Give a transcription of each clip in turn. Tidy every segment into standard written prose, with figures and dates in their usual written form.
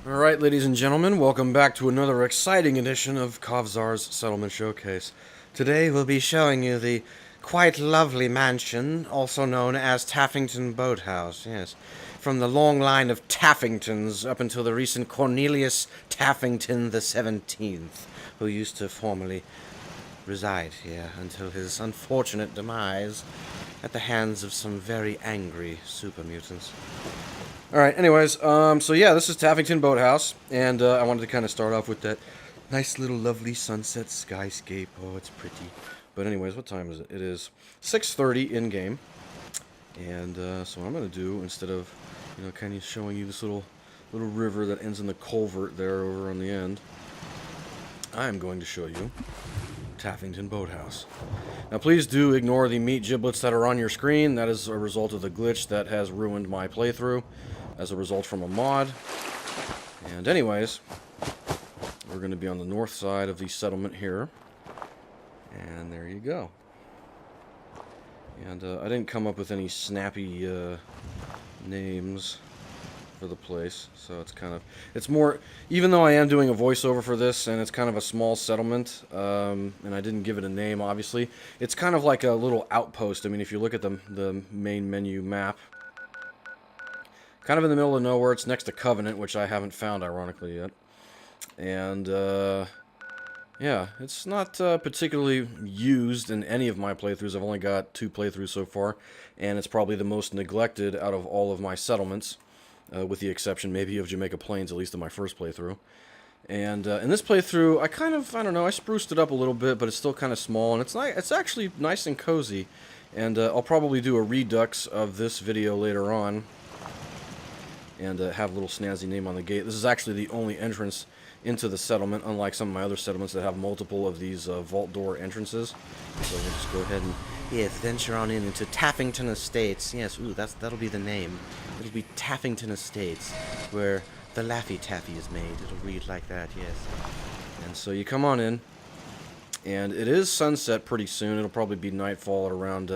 Alright, ladies and gentlemen, welcome back to another exciting edition of Kavzar's Settlement Showcase. Today we'll be showing you the quite lovely mansion, also known as Taffington Boathouse, yes. From the long line of Taffingtons up until the recent Cornelius Taffington the 17th, who used to formerly reside here until his unfortunate demise at the hands of some very angry super mutants. Alright, anyways, so yeah, this is Taffington Boathouse, and I wanted to kind of start off with that nice little lovely sunset skyscape. Oh, it's pretty. But anyways, what time is it? It is 6:30 in-game, and so what I'm going to do, instead of, kind of showing you this little river that ends in the culvert there over on the end, I'm going to show you Taffington Boathouse. Now please do ignore the meat giblets that are on your screen. That is a result of the glitch that has ruined my playthrough as a result from a mod. And anyways, we're going to be on the north side of the settlement here. And there you go. And I didn't come up with any snappy names for the place, so it's more, even though I am doing a voiceover for this and it's kind of a small settlement, and I didn't give it a name, obviously, it's kind of like a little outpost. I mean, if you look at the main menu map, kind of in the middle of nowhere. It's next to Covenant, which I haven't found, ironically, yet. And yeah, it's not particularly used in any of my playthroughs. I've only got 2 playthroughs so far, and it's probably the most neglected out of all of my settlements. With the exception maybe of Jamaica Plains, at least in my first playthrough. And in this playthrough, I don't know, I spruced it up a little bit, but it's still kind of small, and it's actually nice and cozy. And I'll probably do a redux of this video later on, and have a little snazzy name on the gate. This is actually the only entrance into the settlement, unlike some of my other settlements that have multiple of these vault door entrances. So we'll just go ahead and, yes, venture on into Taffington Estates. Yes, ooh, that'll be the name. It'll be Taffington Estates, where the Laffy Taffy is made. It'll read like that, yes. And so you come on in, and it is sunset pretty soon. It'll probably be nightfall at around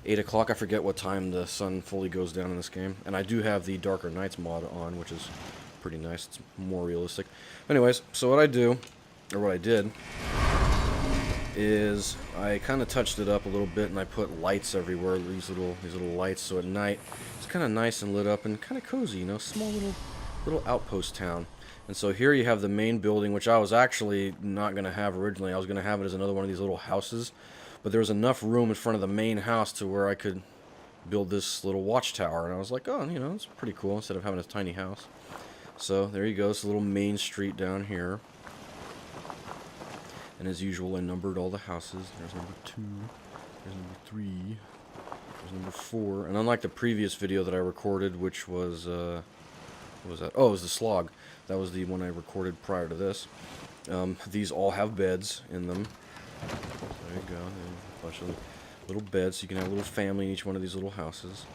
8 o'clock. I forget what time the sun fully goes down in this game. And I do have the Darker Nights mod on, which is pretty nice. It's more realistic. Anyways, so what I do, or what I did, is I kind of touched it up a little bit, and I put lights everywhere, these little lights, so at night it's kind of nice and lit up and kind of cozy, small little outpost town. And so here you have the main building, which I was actually not going to have originally. I was going to have it as another one of these little houses, but there was enough room in front of the main house to where I could build this little watchtower, and I was like, oh, it's pretty cool instead of having a tiny house. So there you go, it's a little main street down here. And as usual, I numbered all the houses. There's number 2, there's number 3, there's number 4. And unlike the previous video that I recorded, which was, what was that? Oh, it was the slog. That was the one I recorded prior to this. These all have beds in them. There you go. A bunch of little beds, so you can have a little family in each one of these little houses.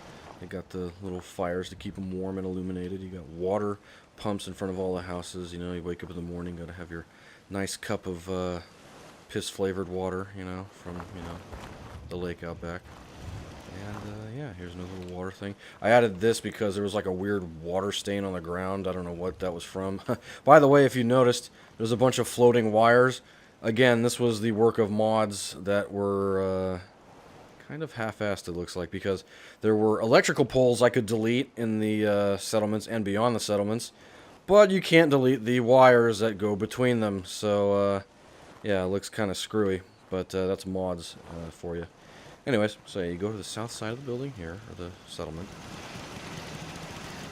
They got the little fires to keep them warm and illuminated. You got water pumps in front of all the houses. You wake up in the morning, got to have your nice cup of piss-flavored water, from, the lake out back. And, yeah, here's another little water thing. I added this because there was like a weird water stain on the ground. I don't know what that was from. By the way, if you noticed, there's a bunch of floating wires. Again, this was the work of mods that were kind of half-assed, it looks like, because there were electrical poles I could delete in the settlements and beyond the settlements, but you can't delete the wires that go between them. So, yeah, it looks kind of screwy, but that's mods for you. Anyways, so you go to the south side of the building here, or the settlement.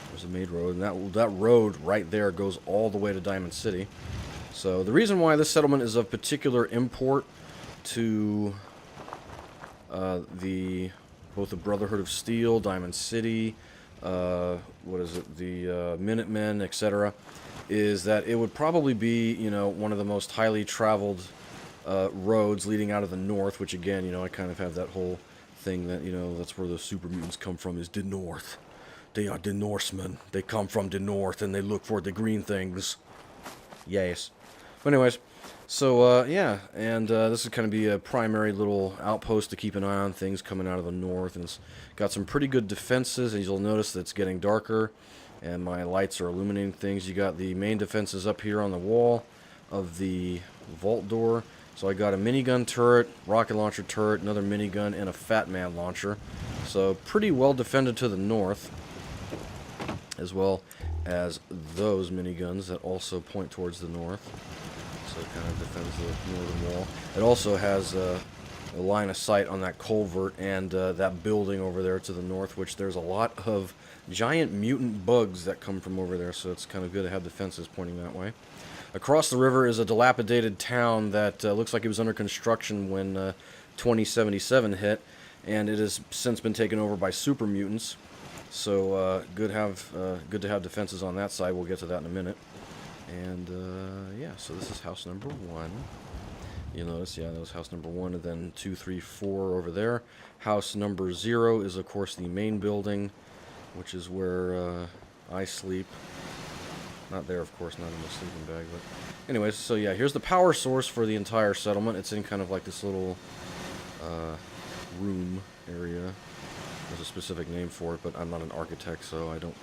There's a main road, and that road right there goes all the way to Diamond City. So the reason why this settlement is of particular import to both the Brotherhood of Steel, Diamond City, what is it, the Minutemen, etc., is that it would probably be, one of the most highly traveled roads leading out of the north, which again, I kind of have that whole thing that, that's where the super mutants come from, is the north. They are the Norsemen. They come from the north and they look for the green things. Yes. But anyways, so, yeah, and this is going to be a primary little outpost to keep an eye on things coming out of the north, and it's got some pretty good defenses, and you'll notice that it's getting darker, and my lights are illuminating things. You got the main defenses up here on the wall of the vault door. So I got a minigun turret, rocket launcher turret, another minigun, and a Fat Man launcher. So pretty well defended to the north, as well as those miniguns that also point towards the north. So it kind of defends the northern wall. It also has a line of sight on that culvert and that building over there to the north, which there's a lot of giant mutant bugs that come from over there, so it's kind of good to have defenses pointing that way. Across the river is a dilapidated town that looks like it was under construction when 2077 hit, and it has since been taken over by super mutants. So good to have defenses on that side. We'll get to that in a minute. And yeah, so this is house number 1. You'll notice, yeah, that was house number 1, and then 2, 3, 4 over there. House number 0 is, of course, the main building, which is where I sleep. Not there, of course, not in the sleeping bag, but anyways, so yeah, here's the power source for the entire settlement. It's in kind of like this little room area. There's a specific name for it, but I'm not an architect, so I don't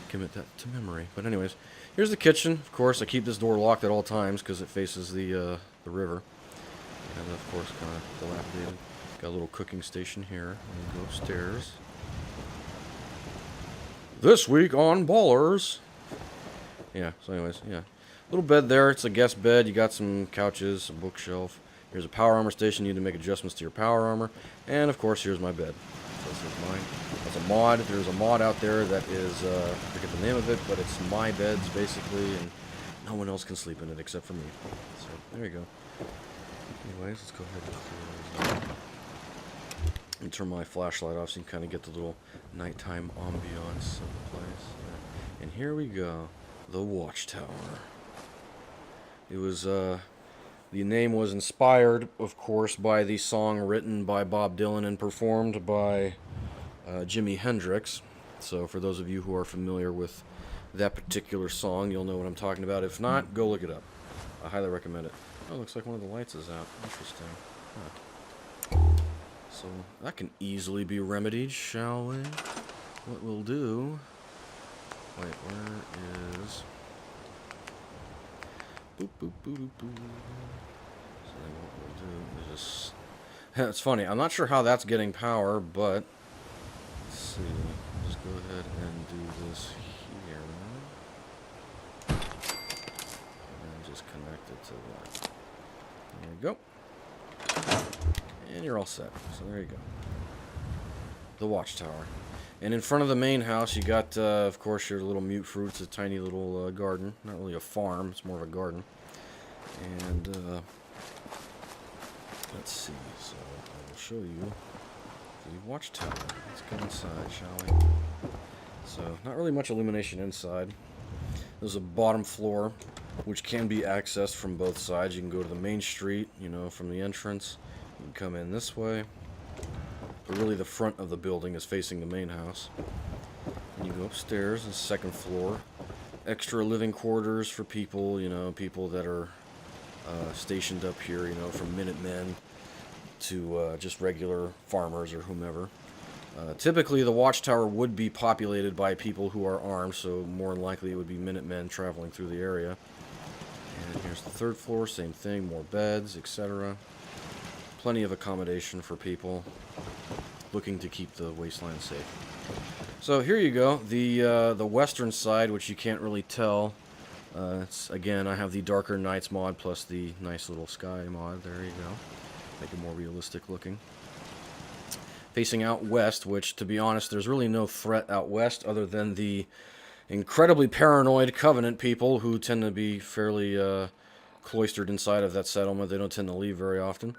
commit that to memory. But anyways, here's the kitchen. Of course, I keep this door locked at all times because it faces the river. And of course, kind of dilapidated. Got a little cooking station here. And go upstairs. This week on Ballers. Yeah, so anyways, yeah. Little bed there. It's a guest bed. You got some couches, a bookshelf. Here's a power armor station. You need to make adjustments to your power armor. And, of course, here's my bed. So this is mine. That's a mod. There's a mod out there that is, I forget the name of it, but it's my beds, basically, and no one else can sleep in it except for me. So, there you go. Anyways, let's go ahead and turn my flashlight off so you can kind of get the little nighttime ambiance of the place. Yeah. And here we go. The Watchtower. It was, the name was inspired, of course, by the song written by Bob Dylan and performed by Jimi Hendrix. So for those of you who are familiar with that particular song, you'll know what I'm talking about. If not, go look it up. I highly recommend it. Oh, looks like one of the lights is out. Interesting. Huh. So that can easily be remedied, shall we? What we'll do... Wait, where is... Boop, boop, boop, boop, boop. So then what we'll do is just... It's funny, I'm not sure how that's getting power, but... Let's see. Just go ahead and do this here. And just connect it to that. There you go. And you're all set. So there you go. The Watchtower. And in front of the main house, you got, of course, your little mute fruits, a tiny little garden. Not really a farm, it's more of a garden. And, let's see. So, I will show you the Watchtower. Let's go inside, shall we? So, not really much illumination inside. There's a bottom floor, which can be accessed from both sides. You can go to the main street, you know, from the entrance. You can come in this way. But really the front of the building is facing the main house. And you go upstairs, the second floor. Extra living quarters for people, you know, people that are stationed up here, you know, from Minutemen to just regular farmers or whomever. Typically the Watchtower would be populated by people who are armed, so more than likely it would be Minutemen traveling through the area. And here's the third floor, same thing, more beds, etc. Plenty of accommodation for people looking to keep the wasteland safe. So here you go, the western side, which you can't really tell. It's, again, I have the Darker Nights mod plus the nice little sky mod. There you go. Make it more realistic looking. Facing out west, which, to be honest, there's really no threat out west other than the incredibly paranoid Covenant people who tend to be fairly cloistered inside of that settlement. They don't tend to leave very often.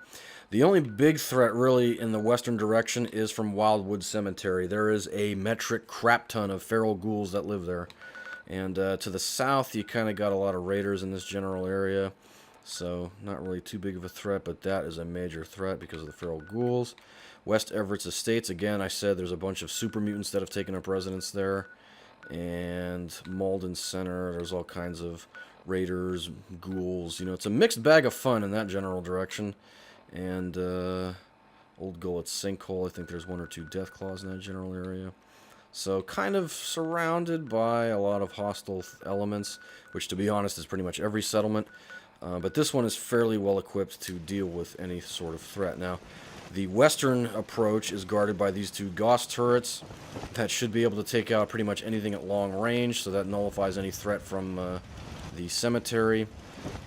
The only big threat, really, in the western direction is from Wildwood Cemetery. There is a metric crap ton of feral ghouls that live there. And to the south, you kind of got a lot of raiders in this general area. So, not really too big of a threat, but that is a major threat because of the feral ghouls. West Everett's Estates, again, I said there's a bunch of super mutants that have taken up residence there. And Malden Center, there's all kinds of raiders, ghouls. You know, it's a mixed bag of fun in that general direction. And Old Gullet Sinkhole, I think there's 1 or 2 Deathclaws in that general area. So kind of surrounded by a lot of hostile elements, which to be honest is pretty much every settlement. But this one is fairly well equipped to deal with any sort of threat. Now, the western approach is guarded by these two Gauss turrets that should be able to take out pretty much anything at long range, so that nullifies any threat from the cemetery.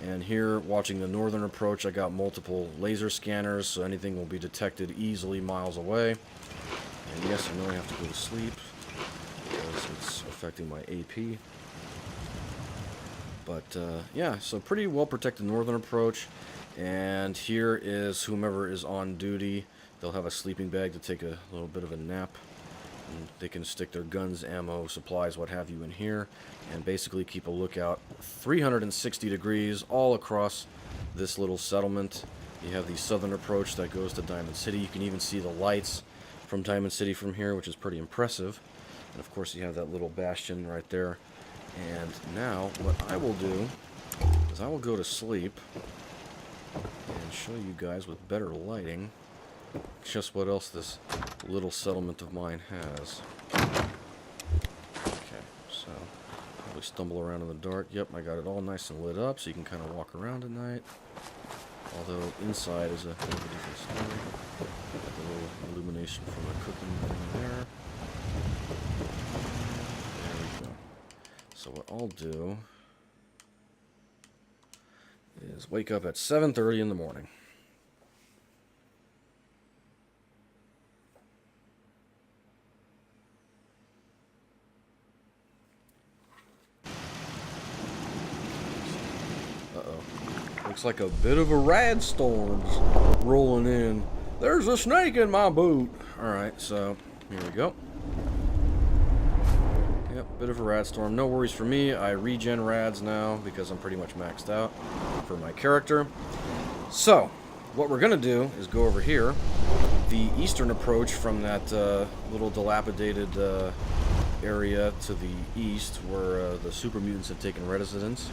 And here, watching the northern approach, I got multiple laser scanners, so anything will be detected easily miles away. And yes, I know I have to go to sleep because it's affecting my AP. But yeah, so pretty well protected northern approach. And here is whomever is on duty. They'll have a sleeping bag to take a little bit of a nap. And they can stick their guns, ammo, supplies, what have you in here. And basically keep a lookout 360 degrees all across this little settlement. You have the southern approach that goes to Diamond City. You can even see the lights from Diamond City from here, which is pretty impressive. And of course you have that little bastion right there. And now what I will do is I will go to sleep and show you guys with better lighting just what else this little settlement of mine has. Okay, so probably stumble around in the dark. Yep, I got it all nice and lit up so you can kind of walk around at night. Although inside is a bit of a different story. Got the little illumination from the cooking thing there. There we go. So what I'll do is wake up at 7:30 in the morning. Uh-oh. Looks like a bit of a rad storm's rolling in. There's a snake in my boot. Alright, so here we go. Yep, bit of a rad storm. No worries for me. I regen rads now because I'm pretty much maxed out for my character. So, what we're going to do is go over here. The eastern approach from that little dilapidated area to the east where the super mutants have taken residence.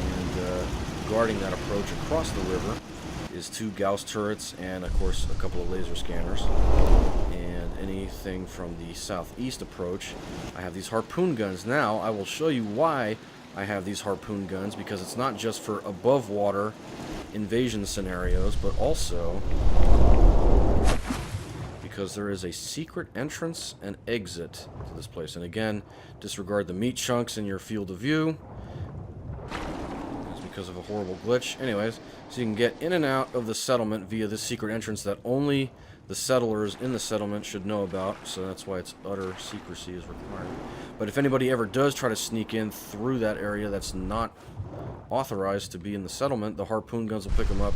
And guarding that approach across the river is two Gauss turrets and, of course, a couple of laser scanners. And anything from the southeast approach, I have these harpoon guns. Now, I will show you why I have these harpoon guns, because it's not just for above water invasion scenarios, but also because there is a secret entrance and exit to this place. And again, disregard the meat chunks in your field of view. It's because of a horrible glitch. Anyways, so you can get in and out of the settlement via this secret entrance that only the settlers in the settlement should know about, so that's why it's utter secrecy is required. But if anybody ever does try to sneak in through that area that's not authorized to be in the settlement, the harpoon guns will pick them up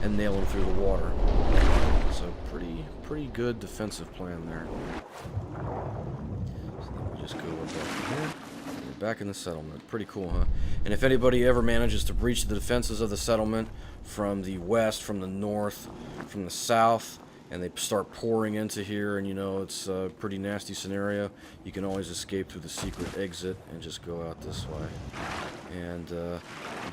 and nail them through the water. So pretty good defensive plan there. So then we just go back here. We're back in the settlement. Pretty cool, huh? And if anybody ever manages to breach the defenses of the settlement from the west, from the north, from the south, and they start pouring into here, and you know it's a pretty nasty scenario, you can always escape through the secret exit and just go out this way. And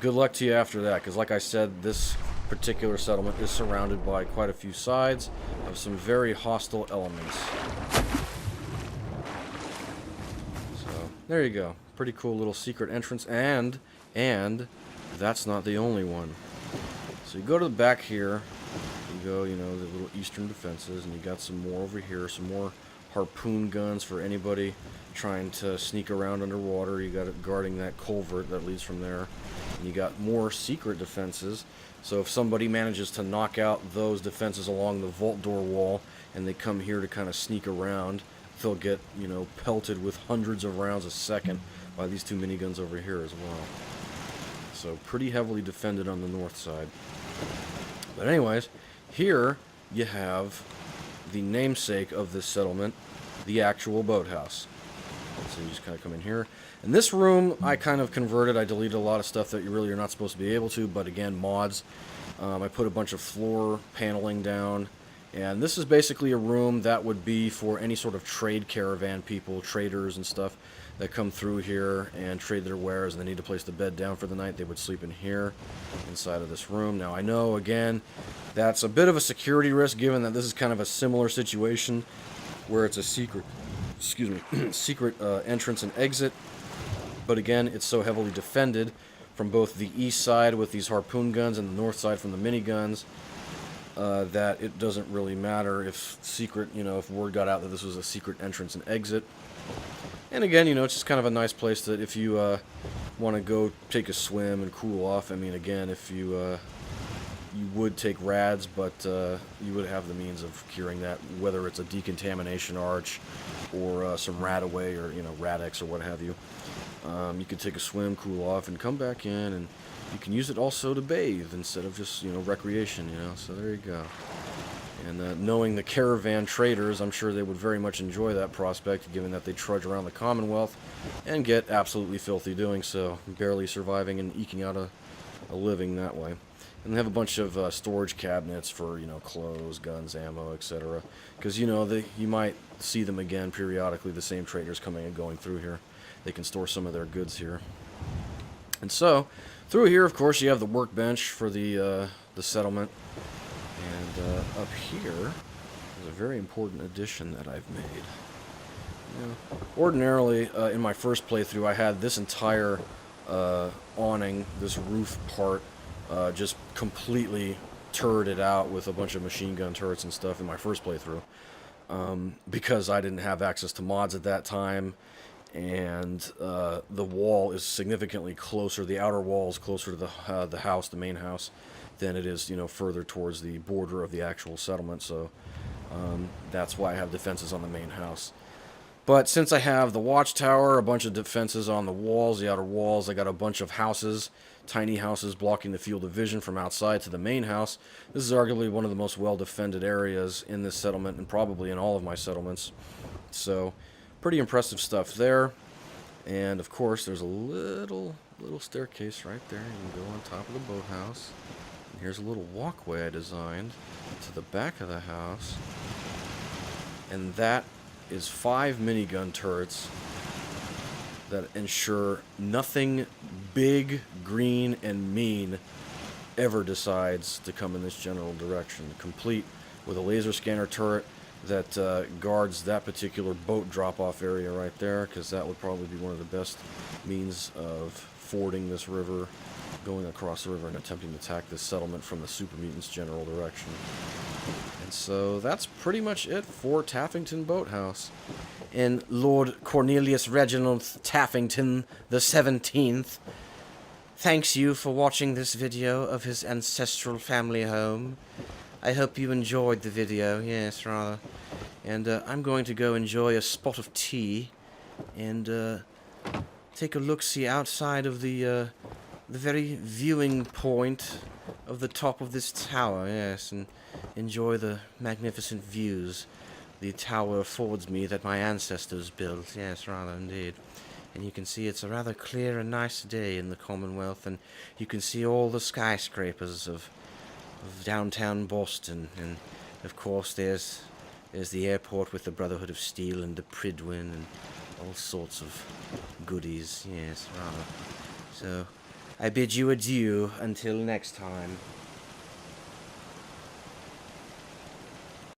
good luck to you after that, because like I said, this particular settlement is surrounded by quite a few sides of some very hostile elements. So there you go. Pretty cool little secret entrance, and that's not the only one. So you go to the back here. You go, you know, the little eastern defenses, and you got some more over here, some more harpoon guns for anybody trying to sneak around underwater. You got it guarding that culvert that leads from there. And you got more secret defenses, so if somebody manages to knock out those defenses along the vault door wall and they come here to kind of sneak around, they'll get, you know, pelted with hundreds of rounds a second by these two miniguns over here as well. So pretty heavily defended on the north side. But anyways, here you have the namesake of this settlement, the actual boathouse. So you just kind of come in here. And this room, I kind of converted. I deleted a lot of stuff that you really are not supposed to be able to, but again, mods. I put a bunch of floor paneling down. And this is basically a room that would be for any sort of trade caravan people, traders and stuff that come through here and trade their wares, and they need to place the bed down for the night. They would sleep in here inside of this room. Now I know, again, that's a bit of a security risk given that this is kind of a similar situation where it's a secret excuse me, secret entrance and exit. But again, it's so heavily defended from both the east side with these harpoon guns and the north side from the miniguns that it doesn't really matter if secret, if word got out that this was a secret entrance and exit. And again, it's just kind of a nice place that if you want to go take a swim and cool off. I mean, again, if you would take rads, but you would have the means of curing that, whether it's a decontamination arch or some Radaway or Radex or what have you. You could take a swim, cool off, and come back in, and you can use it also to bathe instead of just recreation. So there you go. And knowing the caravan traders, I'm sure they would very much enjoy that prospect, given that they trudge around the Commonwealth and get absolutely filthy doing so, barely surviving and eking out a living that way. And they have a bunch of storage cabinets for, clothes, guns, ammo, etc. Because, you might see them again periodically, the same traders coming and going through here. They can store some of their goods here. And so, through here, of course, you have the workbench for the settlement. And up here is a very important addition that I've made. Ordinarily, in my first playthrough, I had this entire awning, this roof part, just completely turreted out with a bunch of machine gun turrets and stuff in my first playthrough. Because I didn't have access to mods at that time, and the wall is significantly closer, the outer wall is closer to the house, the main house, than it is, further towards the border of the actual settlement, so that's why I have defenses on the main house. But since I have the watchtower, a bunch of defenses on the walls, the outer walls, I got a bunch of houses, tiny houses blocking the field of vision from outside to the main house. This is arguably one of the most well-defended areas in this settlement, and probably in all of my settlements. So, pretty impressive stuff there. And, of course, there's a little staircase right there. You can go on top of the boathouse. And here's a little walkway I designed to the back of the house. And that is 5 minigun turrets that ensure nothing big, green, and mean ever decides to come in this general direction. Complete with a laser scanner turret that guards that particular boat drop-off area right there, because that would probably be one of the best means of fording this river, going across the river and attempting to attack this settlement from the super mutants' general direction. And so that's pretty much it for Taffington Boathouse. And Lord Cornelius Reginald Taffington the 17th thanks you for watching this video of his ancestral family home. I hope you enjoyed the video, yes, rather. And I'm going to go enjoy a spot of tea and take a look-see outside of the very viewing point of the top of this tower, yes, and enjoy the magnificent views the tower affords me that my ancestors built, yes, rather indeed. And you can see it's a rather clear and nice day in the Commonwealth, and you can see all the skyscrapers of downtown Boston, and of course there's the airport with the Brotherhood of Steel and the Pridwin and all sorts of goodies, yes, rather. So, I bid you adieu until next time.